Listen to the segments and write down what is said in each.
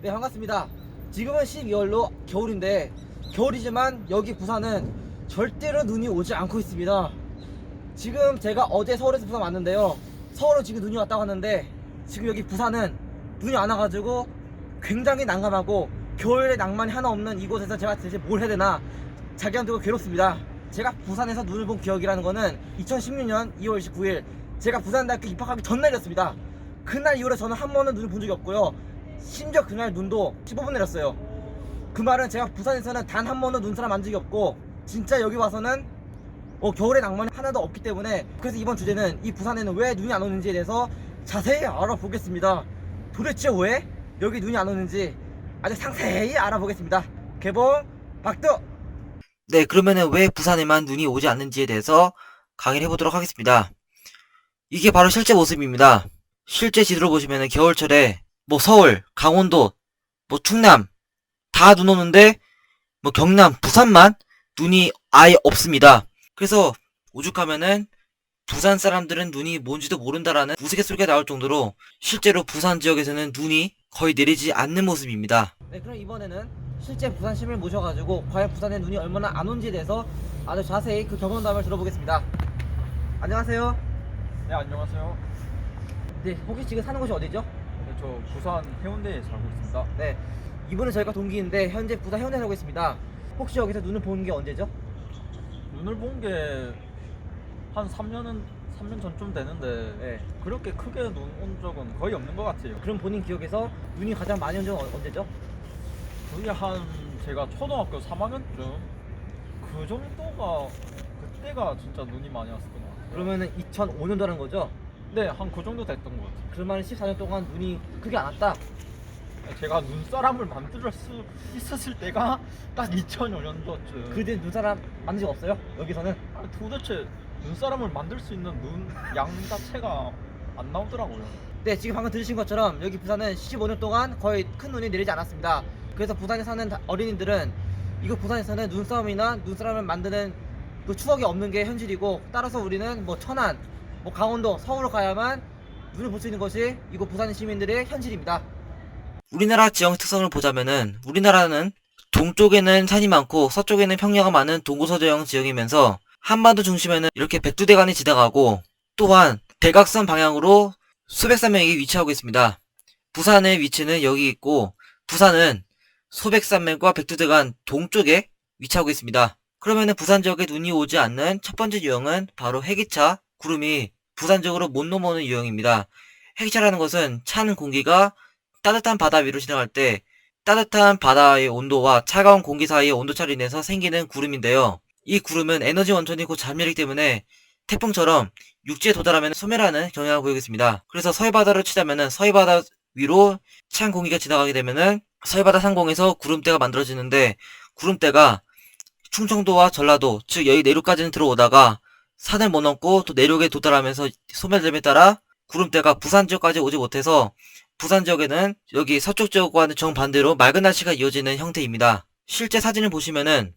네, 반갑습니다. 지금은 12월로 겨울인데 겨울이지만 여기 부산은 절대로 눈이 오지 않고 있습니다. 지금 제가 어제 서울에서 부산 왔는데요, 서울은 지금 눈이 왔다고 하는데 지금 여기 부산은 눈이 안 와가지고 굉장히 난감하고 겨울에 낭만이 하나 없는 이곳에서 제가 대체 뭘 해야 되나 자기한테 괴롭습니다. 제가 부산에서 눈을 본 기억이라는 거는 2016년 2월 29일 제가 부산대학교 입학하기 전날이었습니다. 그날 이후로 저는 한 번은 눈을 본 적이 없고요, 심지어 그날 눈도 15분 내렸어요. 그 말은 제가 부산에서는 단 한 번도 눈사람 만 적이 없고 진짜 여기 와서는 겨울에 낭만이 하나도 없기 때문에, 그래서 이번 주제는 이 부산에는 왜 눈이 안 오는지에 대해서 자세히 알아보겠습니다. 도대체 왜 여기 눈이 안 오는지 아주 상세히 알아보겠습니다. 개봉 박두! 네, 그러면은 왜 부산에만 눈이 오지 않는지에 대해서 강의를 해보도록 하겠습니다. 이게 바로 실제 모습입니다. 실제 지도를 보시면은 겨울철에 서울, 강원도, 충남 다 눈 오는데 경남, 부산만 눈이 아예 없습니다. 그래서 오죽하면은 부산 사람들은 눈이 뭔지도 모른다라는 우스갯소리가 나올 정도로 실제로 부산 지역에서는 눈이 거의 내리지 않는 모습입니다. 네, 그럼 이번에는 실제 부산 시민을 모셔가지고 과연 부산에 눈이 얼마나 안 온지에 대해서 아주 자세히 그 경험담을 들어보겠습니다. 안녕하세요. 네, 안녕하세요. 네, 혹시 지금 사는 곳이 어디죠? 네, 저 부산 해운대에 살고 있습니다. 네, 이분은 저희가 동기인데 현재 부산 해운대에 살고 있습니다. 혹시 여기서 눈을 보는 게 언제죠? 눈을 본 게 한 3년 전쯤 되는데 네. 그렇게 크게 눈 온 적은 거의 없는 것 같아요. 그럼 본인 기억에서 눈이 가장 많이 온 적은 언제죠? 그게 한 제가 초등학교 3학년쯤 그 정도가, 그때가 진짜 눈이 많이 왔었던 것 같아요. 그러면은 2005년도라는 거죠? 네, 한 그 정도 됐던 것 같아요. 그러면 14년 동안 눈이 크게 안 왔다? 제가 눈사람을 만들 수 있었을 때가 딱 2005년도쯤. 그 뒤에 눈사람 만든 적 없어요? 여기서는? 도대체 눈사람을 만들 수 있는 눈 양 자체가 안 나오더라고요. 네, 지금 방금 들으신 것처럼 여기 부산은 15년 동안 거의 큰 눈이 내리지 않았습니다. 그래서 부산에 사는 어린이들은 이거 부산에서는 눈싸움이나 눈사람을 만드는 그 추억이 없는 게 현실이고, 따라서 우리는 천안, 강원도, 서울로 가야만 눈을 볼 수 있는 것이 이곳 부산 시민들의 현실입니다. 우리나라 지형 특성을 보자면은 우리나라는 동쪽에는 산이 많고 서쪽에는 평야가 많은 동고서저형 지역이면서 한반도 중심에는 이렇게 백두대간이 지나가고, 또한 대각선 방향으로 소백산맥이 위치하고 있습니다. 부산의 위치는 여기 있고 부산은 소백산맥과 백두대간 동쪽에 위치하고 있습니다. 그러면은 부산 지역에 눈이 오지 않는 첫 번째 유형은 바로 해기차, 구름이 부산 지역으로 못 넘어오는 유형입니다. 해기차라는 것은 찬 공기가 따뜻한 바다 위로 지나갈 때 따뜻한 바다의 온도와 차가운 공기 사이의 온도차로 인해서 생기는 구름인데요. 이 구름은 에너지 원천이 곧 잠열이기 때문에 태풍처럼 육지에 도달하면 소멸하는 경향을 보이고 있습니다. 그래서 서해바다로 치자면은 서해바다 위로 찬 공기가 지나가게 되면은 서해바다 상공에서 구름대가 만들어지는데, 구름대가 충청도와 전라도, 즉 여기 내륙까지는 들어오다가 산을 못 넘고 또 내륙에 도달하면서 소멸됨에 따라 구름대가 부산 지역까지 오지 못해서 부산 지역에는 여기 서쪽 지역과는 정반대로 맑은 날씨가 이어지는 형태입니다. 실제 사진을 보시면은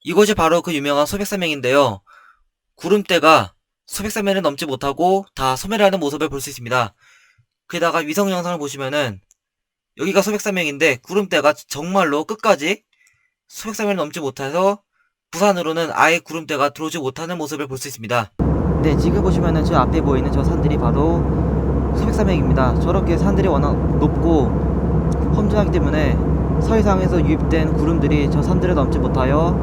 이것이 바로 그 유명한 소백산맥인데요. 구름대가 소백산맥을 넘지 못하고 다 소멸하는 모습을 볼 수 있습니다. 게다가 위성 영상을 보시면은 여기가 소백산맥인데 구름대가 정말로 끝까지 소백산맥을 넘지 못해서 부산으로는 아예 구름대가 들어오지 못하는 모습을 볼 수 있습니다. 네, 지금 보시면은 저 앞에 보이는 저 산들이 바로 소백산맥입니다. 저렇게 산들이 워낙 높고 험준하기 때문에 서해상에서 유입된 구름들이 저 산들을 넘지 못하여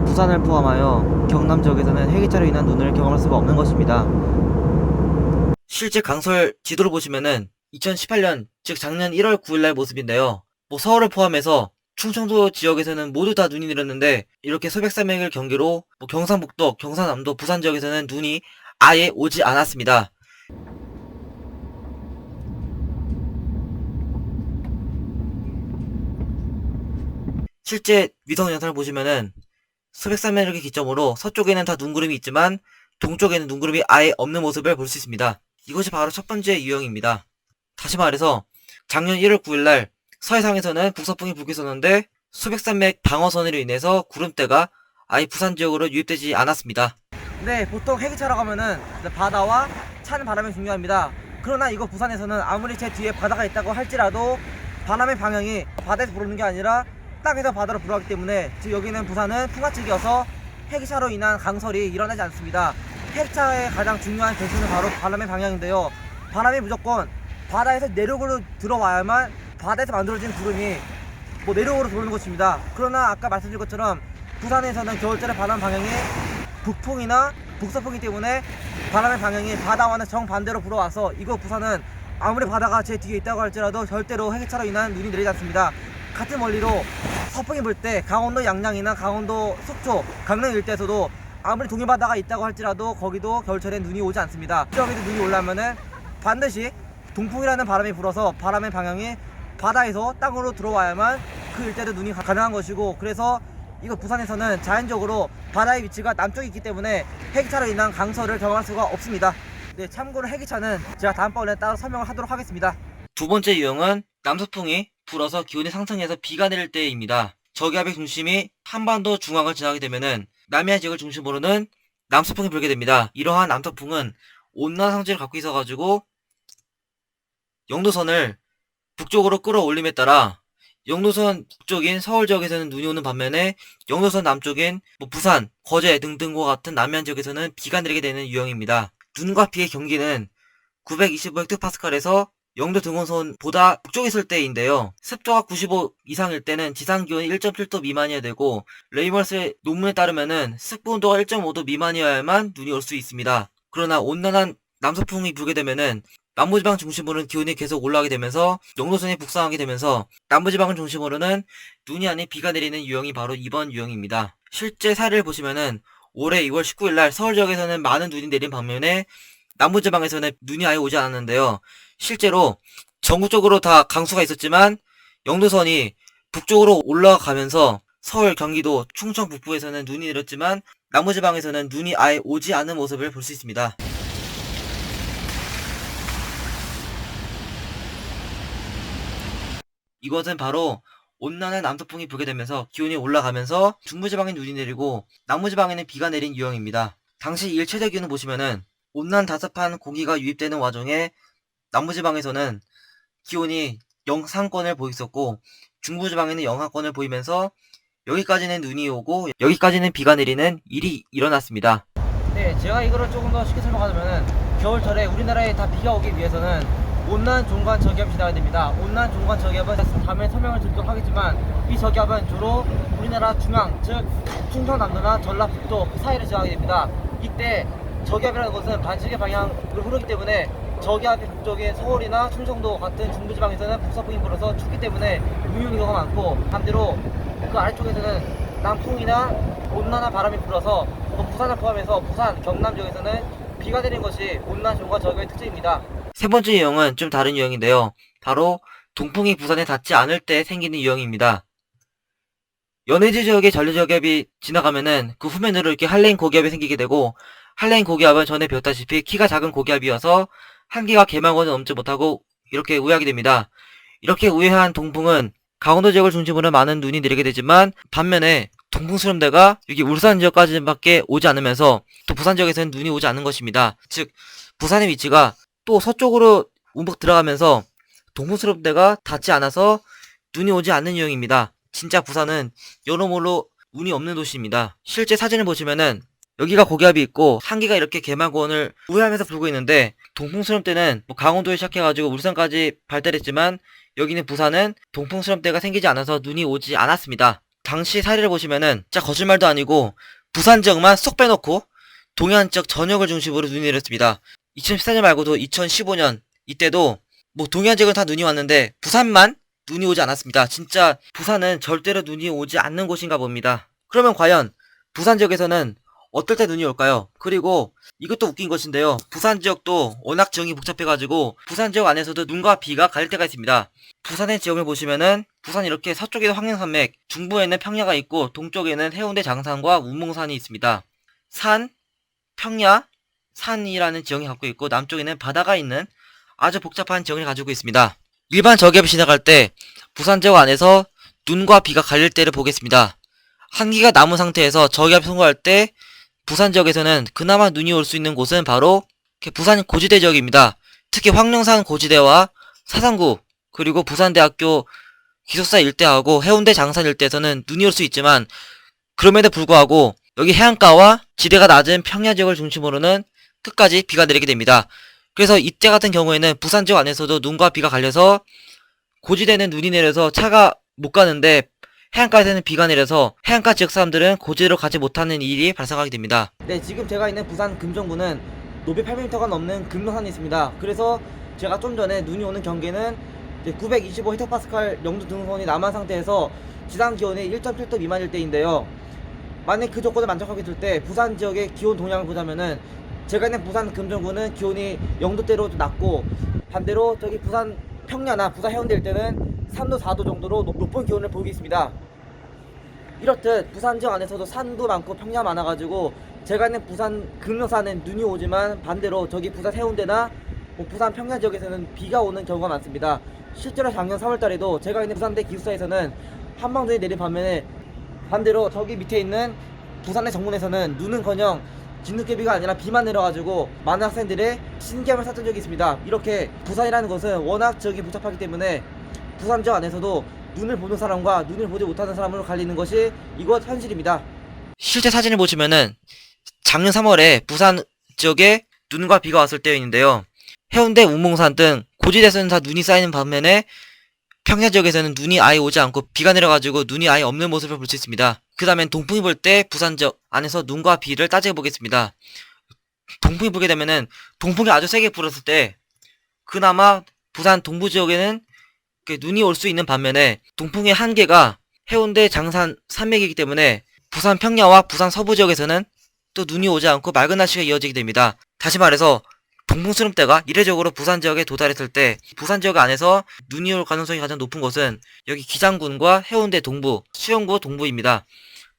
부산을 포함하여 경남 지역에서는 해기차로 인한 눈을 경험할 수가 없는 것입니다. 실제 강설 지도를 보시면은 2018년, 즉 작년 1월 9일날 모습인데요. 서울을 포함해서 충청도 지역에서는 모두 다 눈이 내렸는데, 이렇게 소백산맥을 경계로 경상북도, 경상남도, 부산 지역에서는 눈이 아예 오지 않았습니다. 실제 위성 영상을 보시면은 소백산맥을 기점으로 서쪽에는 다 눈구름이 있지만 동쪽에는 눈구름이 아예 없는 모습을 볼 수 있습니다. 이것이 바로 첫 번째 유형입니다. 다시 말해서 작년 1월 9일날 서해상에서는 북서풍이 불고 있었는데 소백산맥 방어선으로 인해서 구름대가 아예 부산 지역으로 유입되지 않았습니다. 네, 보통 해기차라고 하면은 바다와 차는 바람이 중요합니다. 그러나 이거 부산에서는 아무리 제 뒤에 바다가 있다고 할지라도 바람의 방향이 바다에서 불어오는 게 아니라 땅에서 바다로 불어오기 때문에 즉 여기는 부산은 풍화지기여서 해기차로 인한 강설이 일어나지 않습니다. 해기차의 가장 중요한 대수는 바로 바람의 방향인데요. 바람이 무조건 바다에서 내륙으로 들어와야만 바다에서 만들어진 구름이 내륙으로 들어오는 것입니다. 그러나 아까 말씀드린 것처럼 부산에서는 겨울철에 바람 방향이 북풍이나 북서풍이기 때문에 바람의 방향이 바다와는 정반대로 불어와서 이곳 부산은 아무리 바다가 제 뒤에 있다고 할지라도 절대로 해기차로 인한 눈이 내리지 않습니다. 같은 원리로 서풍이 불 때 강원도 양양이나 강원도 속초, 강릉 일대에서도 아무리 동해바다가 있다고 할지라도 거기도 겨울철엔 눈이 오지 않습니다. 여기도 눈이 올라면은 반드시 동풍이라는 바람이 불어서 바람의 방향이 바다에서 땅으로 들어와야만 그 일대도 눈이 가능한 것이고, 그래서 이곳 부산에서는 자연적으로 바다의 위치가 남쪽에 있기 때문에 해기차로 인한 강설을 경험할 수가 없습니다. 네, 참고로 해기차는 제가 다음번에 따로 설명을 하도록 하겠습니다. 두 번째 유형은 남서풍이 불어서 기온이 상승해서 비가 내릴 때입니다. 저기압의 중심이 한반도 중앙을 지나게 되면은 남해안 지역을 중심으로는 남서풍이 불게 됩니다. 이러한 남서풍은 온난화 성질을 갖고 있어가지고 영도선을 북쪽으로 끌어올림에 따라 영도선 북쪽인 서울 지역에서는 눈이 오는 반면에 영도선 남쪽인 부산, 거제 등등과 같은 남해안 지역에서는 비가 내리게 되는 유형입니다. 눈과 비의 경기는 925헥토파스칼에서 영도 등원선보다 북쪽에 있을 때인데요. 습도가 95 이상일 때는 지상기온이 1.7도 미만이어야 되고, 레이멀스의 논문에 따르면은 습도 온도가 1.5도 미만이어야만 눈이 올 수 있습니다. 그러나 온난한 남서풍이 불게 되면은 남부지방 중심으로는 기온이 계속 올라가게 되면서 영도선이 북상하게 되면서 남부지방을 중심으로는 눈이 아닌 비가 내리는 유형이 바로 이번 유형입니다. 실제 사례를 보시면은 올해 2월 19일날 서울 지역에서는 많은 눈이 내린 반면에 남부지방에서는 눈이 아예 오지 않았는데요. 실제로 전국적으로 다 강수가 있었지만 영도선이 북쪽으로 올라가면서 서울, 경기도, 충청 북부에서는 눈이 내렸지만 남부지방에서는 눈이 아예 오지 않은 모습을 볼 수 있습니다. 이것은 바로 온난한 남서풍이 불게 되면서 기온이 올라가면서 중부지방에 눈이 내리고 남부지방에는 비가 내린 유형입니다. 당시 일체적 기온을 보시면은 온난 다습한 공기가 유입되는 와중에 남부지방에서는 기온이 영상권을 보였었고 중부지방에는 영하권을 보이면서 여기까지는 눈이 오고 여기까지는 비가 내리는 일이 일어났습니다. 네, 제가 이거를 조금 더 쉽게 설명하자면은 겨울철에 우리나라에 다 비가 오기 위해서는 온난 중간 저기압이 지나야 됩니다. 온난 중간 저기압은 다음에 설명을 드리도록 하겠지만 이 저기압은 주로 우리나라 중앙, 즉 충청남도나 전라북도 그 사이를 지나게 됩니다. 이때 저기압이라는 것은 반시계 방향으로 흐르기 때문에 저기압이 북쪽인 서울이나 충청도 같은 중부지방에서는 북서풍이 불어서 춥기 때문에 눈이 오는 경우가 많고, 반대로 그 아래쪽에서는 남풍이나 온난한 바람이 불어서 부산을 포함해서 부산, 경남 지역에서는 비가 내리는 것이 온난 중간 저기압의 특징입니다. 세 번째 유형은 좀 다른 유형인데요. 바로 동풍이 부산에 닿지 않을 때 생기는 유형입니다. 연해지 지역의 전류저기압이 지나가면은 그 후면으로 이렇게 한레인 고기압이 생기게 되고, 한레인 고기압은 전에 배웠다시피 키가 작은 고기압이어서 한기가 개만권을 넘지 못하고 이렇게 우회하게 됩니다. 이렇게 우회한 동풍은 강원도 지역을 중심으로 많은 눈이 내리게 되지만 반면에 동풍 수렴대가 여기 울산 지역까지밖에 오지 않으면서 또 부산 지역에서는 눈이 오지 않는 것입니다. 즉 부산의 위치가 또 서쪽으로 움푹 들어가면서 동풍 수렴대가 닿지 않아서 눈이 오지 않는 유형입니다. 진짜 부산은 여러모로 운이 없는 도시입니다. 실제 사진을 보시면은 여기가 고기압이 있고 한기가 이렇게 개만권을 우회하면서 불고 있는데, 동풍 수렴대는 강원도에 시작해가지고 울산까지 발달했지만 여기는 부산은 동풍 수렴대가 생기지 않아서 눈이 오지 않았습니다. 당시 사례를 보시면은 진짜 거짓말도 아니고 부산 지역만 쏙 빼놓고 동해안 지역 전역을 중심으로 눈이 내렸습니다. 2014년 말고도 2015년 이때도 동해안 지역은 다 눈이 왔는데 부산만 눈이 오지 않았습니다. 진짜 부산은 절대로 눈이 오지 않는 곳인가 봅니다. 그러면 과연 부산 지역에서는 어떨 때 눈이 올까요? 그리고 이것도 웃긴 것인데요. 부산 지역도 워낙 지형이 복잡해가지고 부산 지역 안에서도 눈과 비가 갈릴 때가 있습니다. 부산의 지형을 보시면은 부산 이렇게 서쪽에는 황량산맥, 중부에는 평야가 있고 동쪽에는 해운대 장산과 운봉산이 있습니다. 산, 평야, 산이라는 지형이 갖고 있고 남쪽에는 바다가 있는 아주 복잡한 지형을 가지고 있습니다. 일반 저기압이 지나갈 때 부산 지역 안에서 눈과 비가 갈릴 때를 보겠습니다. 한기가 남은 상태에서 저기압이 통과할 때 부산 지역에서는 그나마 눈이 올 수 있는 곳은 바로 부산 고지대 지역입니다. 특히 황령산 고지대와 사상구, 그리고 부산대학교 기숙사 일대하고 해운대 장산 일대에서는 눈이 올 수 있지만 그럼에도 불구하고 여기 해안가와 지대가 낮은 평야 지역을 중심으로는 끝까지 비가 내리게 됩니다. 그래서 이때 같은 경우에는 부산 지역 안에서도 눈과 비가 갈려서 고지대는 눈이 내려서 차가 못 가는데 해안가에서는 비가 내려서 해안가 지역 사람들은 고지대로 가지 못하는 일이 발생하게 됩니다. 네, 지금 제가 있는 부산 금정구는 높이 8m가 넘는 금능산이 있습니다. 그래서 제가 좀 전에 눈이 오는 경계는 925헥토파스칼 영도 등선이 남한 상태에서 지상 기온이 1.7도 미만일 때인데요. 만약 그 조건을 만족하게 될 때 부산 지역의 기온 동향을 보자면은 제가 있는 부산 금정구는 기온이 0도대로 낮고 반대로 저기 부산 평야나 부산 해운대 일대는 3도 4도 정도로 높은 기온을 보이고 있습니다. 이렇듯 부산 지역 안에서도 산도 많고 평야 많아가지고 제가 있는 부산 금능산은 눈이 오지만 반대로 저기 부산 해운대나 부산 평야 지역에서는 비가 오는 경우가 많습니다. 실제로 작년 3월달에도 제가 있는 부산대 기숙사에서는 한방눈이 내린 반면에 반대로 저기 밑에 있는 부산의 정문에서는 눈은커녕 진눈깨비가 아니라 비만 내려가지고 많은 학생들의 신기함을 샀던 적이 있습니다. 이렇게 부산이라는 것은 워낙 지역이 복잡하기 때문에 부산 지역 안에서도 눈을 보는 사람과 눈을 보지 못하는 사람으로 갈리는 것이 이것 현실입니다. 실제 사진을 보시면은 작년 3월에 부산 지역에 눈과 비가 왔을 때인데요. 해운대, 우몽산 등 고지대에서는 다 눈이 쌓이는 반면에 평야 지역에서는 눈이 아예 오지 않고 비가 내려가지고 눈이 아예 없는 모습을 볼 수 있습니다. 그 다음엔 동풍이 불 때 부산 지역 안에서 눈과 비를 따지해 보겠습니다. 동풍이 불게 되면은 동풍이 아주 세게 불었을 때 그나마 부산 동부 지역에는 눈이 올 수 있는 반면에 동풍의 한계가 해운대 장산 산맥이기 때문에 부산 평야와 부산 서부 지역에서는 또 눈이 오지 않고 맑은 날씨가 이어지게 됩니다. 다시 말해서 동풍스름대가 이례적으로 부산 지역에 도달했을 때 부산 지역 안에서 눈이 올 가능성이 가장 높은 곳은 여기 기장군과 해운대 동부, 수영구 동부입니다.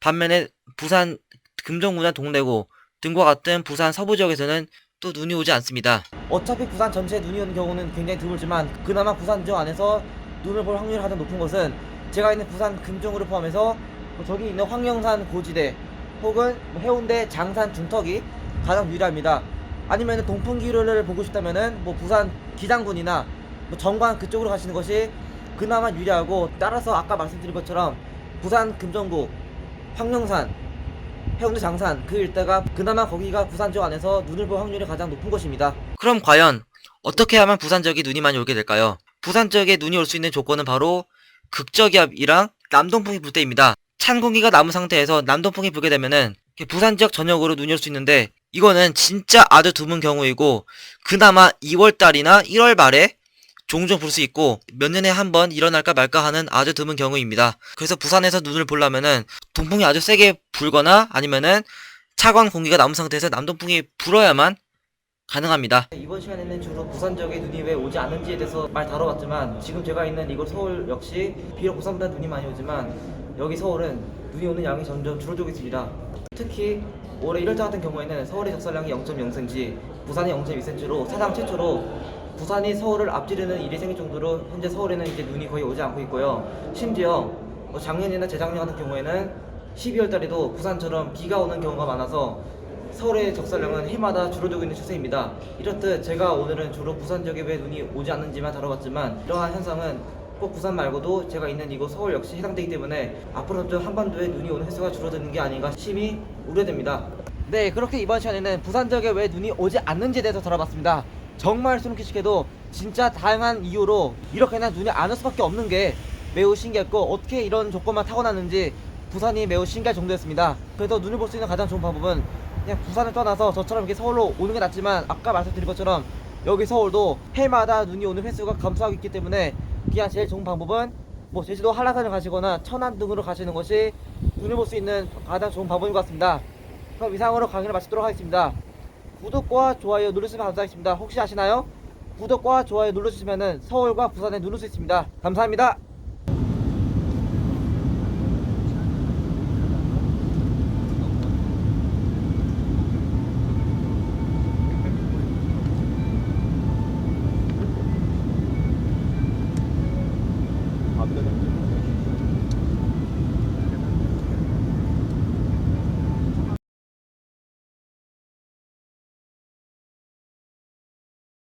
반면에 부산 금정구나 동래구 등과 같은 부산 서부 지역에서는 또 눈이 오지 않습니다. 어차피 부산 전체에 눈이 오는 경우는 굉장히 드물지만 그나마 부산 지역 안에서 눈을 볼 확률이 가장 높은 것은 제가 있는 부산 금정구를 포함해서 저기 있는 황령산 고지대 혹은 해운대 장산 중턱이 가장 유리합니다. 아니면 동풍기류를 보고 싶다면은 부산 기장군이나 정관 그쪽으로 가시는 것이 그나마 유리하고, 따라서 아까 말씀드린 것처럼 부산 금정구, 황령산, 해운대 장산 그 일대가 그나마 거기가 부산 지역 안에서 눈을 볼 확률이 가장 높은 곳입니다. 그럼 과연 어떻게 하면 부산 지역에 눈이 많이 오게 될까요? 부산 지역에 눈이 올 수 있는 조건은 바로 극저기압이랑 남동풍이 불 때입니다. 찬 공기가 남은 상태에서 남동풍이 불게 되면은 부산 지역 전역으로 눈이 올 수 있는데 이거는 진짜 아주 드문 경우이고 그나마 2월달이나 1월 말에 종종 불 수 있고 몇 년에 한 번 일어날까 말까 하는 아주 드문 경우입니다. 그래서 부산에서 눈을 보려면은 동풍이 아주 세게 불거나 아니면은 차가운 공기가 남은 상태에서 남동풍이 불어야만 가능합니다. 이번 시간에는 주로 부산 지역에 눈이 왜 오지 않는지에 대해서 말 다뤄봤지만 지금 제가 있는 이곳 서울 역시 비록 부산보다 눈이 많이 오지만 여기 서울은 눈이 오는 양이 점점 줄어들고 있습니다. 특히 올해 1월달 같은 경우에는 서울의 적설량이 0.0cm, 부산이 0.2cm로 사상 최초로 부산이 서울을 앞지르는 일이 생길 정도로 현재 서울에는 이제 눈이 거의 오지 않고 있고요. 심지어 작년이나 재작년 같은 경우에는 12월 달에도 부산처럼 비가 오는 경우가 많아서 서울의 적설량은 해마다 줄어들고 있는 추세입니다. 이렇듯 제가 오늘은 주로 부산 지역에 왜 눈이 오지 않는지만 다뤄봤지만 이러한 현상은 꼭 부산 말고도 제가 있는 이곳 서울 역시 해당되기 때문에 앞으로도 한반도에 눈이 오는 횟수가 줄어드는 게 아닌가 심히 우려됩니다. 네, 그렇게 이번 시간에는 부산 지역에 왜 눈이 오지 않는지에 대해서 다뤄봤습니다. 정말 소름끼치게도 진짜 다양한 이유로 이렇게나 눈이 안 올 수밖에 없는 게 매우 신기했고 어떻게 이런 조건만 타고났는지 부산이 매우 신기할 정도였습니다. 그래서 눈을 볼 수 있는 가장 좋은 방법은 그냥 부산을 떠나서 저처럼 이렇게 서울로 오는 게 낫지만 아까 말씀드린 것처럼 여기 서울도 해마다 눈이 오는 횟수가 감소하고 있기 때문에 그냥 제일 좋은 방법은 제주도 한라산을 가시거나 천안 등으로 가시는 것이 눈을 볼 수 있는 가장 좋은 방법인 것 같습니다. 그럼 이상으로 강의를 마치도록 하겠습니다. 구독과 좋아요 눌러주시면 감사하겠습니다. 혹시 아시나요? 구독과 좋아요 눌러주시면 서울과 부산에 누를 수 있습니다. 감사합니다. 안 되는